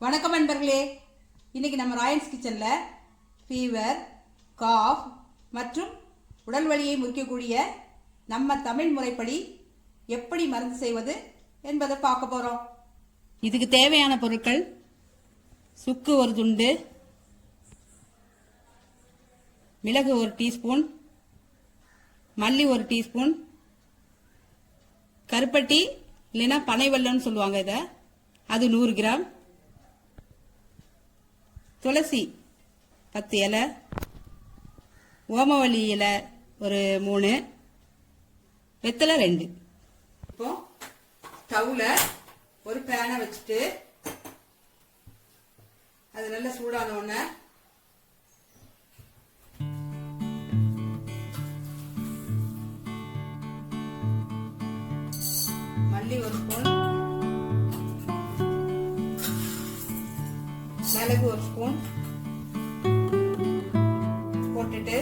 வணக்கம் நண்பர்களே. இன்னைக்கு நம்ம ராயல்ஸ் கிச்சனில் ஃபீவர், காஃப் மற்றும் உடல் வலியை முறிக்கக்கூடிய நம்ம தமிழ் முறைப்படி எப்படி மருந்து செய்வது என்பதை பார்க்க போகிறோம். இதுக்கு தேவையான பொருட்கள்: சுக்கு ஒரு துண்டு, மிளகு ஒரு டீஸ்பூன், மல்லி ஒரு டீஸ்பூன், கருப்பட்டி இல்லைன்னா பனை வெல்லம்னு சொல்லுவாங்க இதை, அது 100 கிராம், துளசி 10 இலை, ஓமவல்லி இலை ஒரு 3, வெத்தலை 2. இப்போ ஸ்டவ்ல ஒரு பேனை வச்சுட்டு அது நல்லா சூடான உடனே மல்லி ஒரு ஸ்பூன், மிளகு ஒரு ஸ்பூன் போட்டுட்டு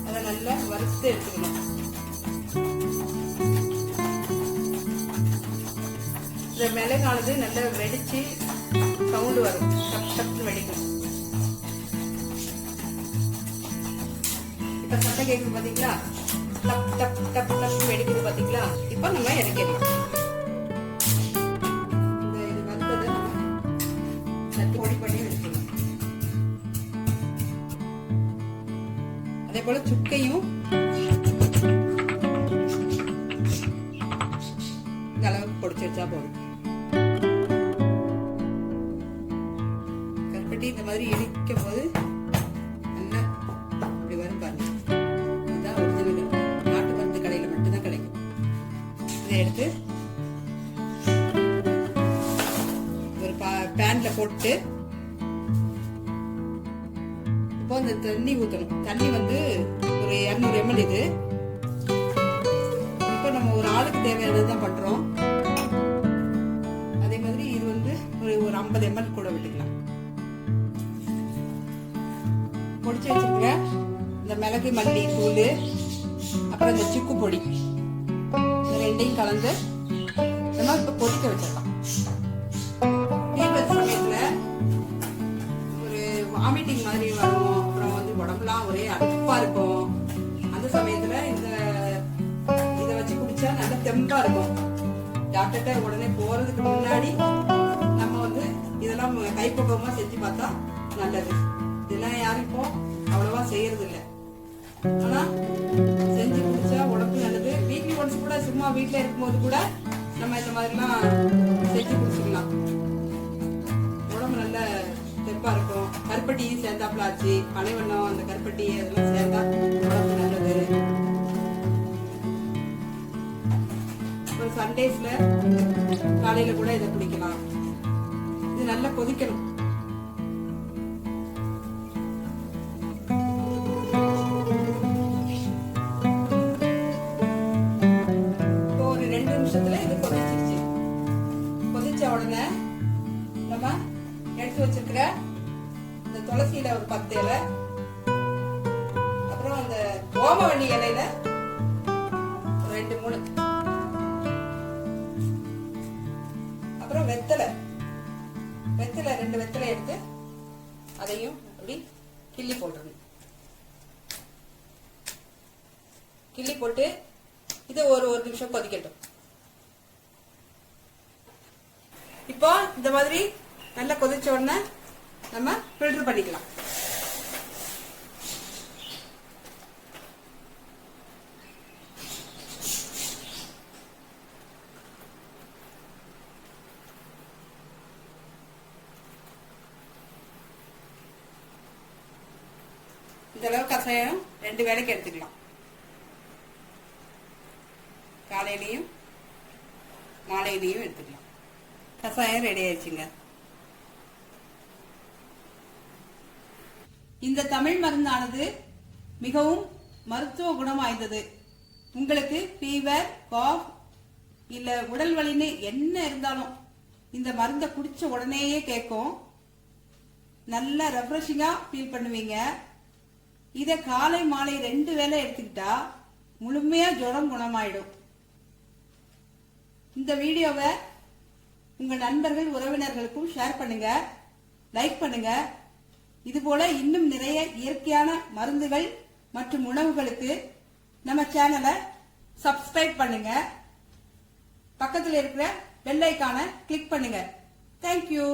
அதை நல்லா வறுத்து எடுத்துக்கணும். இந்த மிளகானது நல்லா வெடிச்சு சவுண்டு வரும், டப் டப்னு வெடிக்கும். இப்ப சத்தம் கேட்கும் பாத்தீங்களா, டப் டப் டப் டப் வெடிக்குது பாத்தீங்களா. இப்ப நம்ம இறக்கிடலாம். இது வறுத்ததை நம்ம பொடி பண்ணி வச்சுக்கணும். அதே போல சுக்கையும் இந்த அளவுக்கு பொடிச்சு வச்சா போதும். கருப்பட்டி இந்த மாதிரி இடிக்கும் போது நல்லா இப்படி வரும் பாருங்க. இதுதான் ஒரிஜினல் நாட்டு மருந்து கடையில மட்டும்தான் கிடைக்கும். இதை எடுத்து ஒரு பேன்ல போட்டு இப்போ இந்த தண்ணி ஊற்றணும். தண்ணி வந்து ஒரு 200 ml. இது இப்போ நம்ம ஒரு ஆளுக்கு தேவையானது தான் பண்றோம். அதே மாதிரி இது வந்து ஒரு 50 ml கூட விட்டுக்கலாம். பொடிச்சு வச்சிருக்க இந்த மிளகு, மல்லி தூள், அப்புறம் இந்த சுக்கு பொடி, இந்த ரெண்டையும் கலந்து நம்ம இப்ப கொதிக்க வச்சிடலாம். சமயத்துல ஒரு வாமிட்டிங் மாதிரி வரும், அப்புறம் வந்து உடம்புலாம் ஒரே அலுப்பா இருக்கும். அந்த சமயத்துல இதை வச்சு குடிச்சா நல்ல தெம்பா இருக்கும். டாக்டர்கிட்ட உடனே போறதுக்கு முன்னாடி நம்ம வந்து இதெல்லாம் கைப்பக்குவமா செஞ்சு பார்த்தா நல்லது. இதெல்லாம் யாரும் இப்போ அவ்வளவா செய்யறது இல்லை. ஆனா செஞ்சு குடிச்சா உடம்பு நல்லது. வீக்லி ஒன்ஸ் கூட சும்மா வீட்டுல இருக்கும்போது கூட நம்ம இந்த மாதிரிலாம் செஞ்சு குடிச்சுக்கலாம். உடம்பு நல்ல தெப்பா இருக்கும். கருப்பட்டியும் சேர்ந்தாப்புல ஆச்சு, பனை வெல்லம், அந்த கருப்பட்டி அதெல்லாம் சேர்ந்தா உடம்பு நல்லது. ஒரு சண்டேஸ்ல காலையில கூட இதை குடிக்கலாம். இது நல்லா கொதிக்கணும். ஒரு 2 நிமிஷத்துல இது கொதிச்சிருச்சு. கொதிச்ச உடனே நம்ம எடுத்து வச்சிருக்கிற இந்த துளசியில ஒரு 10 இலை, அப்புறம் அந்த ஓமவல்லி இலையில 2, 3, அப்புறம் வெத்தலை 2 வெத்தலை எடுத்து அதையும் அப்படி கிள்ளி போட்டுருணும். கிள்ளி போட்டு இது ஒரு நிமிஷம் கொதிக்கட்டும். இப்போ இந்த மாதிரி நல்லா கொதிச்ச உடனே நம்ம ஃபில்டர் பண்ணிக்கலாம். இந்த அளவு கஷாயம் 2 வேளைக்கு எடுத்துக்கலாம். காலையிலையும் மாலையிலையும் எடுத்துக்கலாம். கஷாயம் ரெடி ஆயிடுச்சுங்க. இந்த தமிழ் மருந்தானது மிகவும் மருத்துவ குணம் வாய்ந்தது. உங்களுக்கு ஃபீவர், காஃப் இல்ல உடல் வலின்னு என்ன இருந்தாலும் இந்த மருந்தை குடிச்ச உடனேயே கேட்கும். நல்ல ரெஃப்ரெஷிங்கா ஃபீல் பண்ணுவீங்க. இத காலை மாலை 2 வேளை எடுத்துக்கிட்டா முழுமையா ஜுரம் குணமாயிடும். இந்த வீடியோவை உங்க நண்பர்கள் உறவினர்களுக்கும் ஷேர் பண்ணுங்க, லைக் பண்ணுங்க. இது போல இன்னும் நிறைய இயற்கையான மருந்துகள் மற்றும் உணவுகளுக்கு நம்ம சேனலை சப்ஸ்கிரைப் பண்ணுங்க. பக்கத்தில் இருக்கிற பெல் ஐகானை கிளிக் பண்ணுங்க. தேங்க்யூ.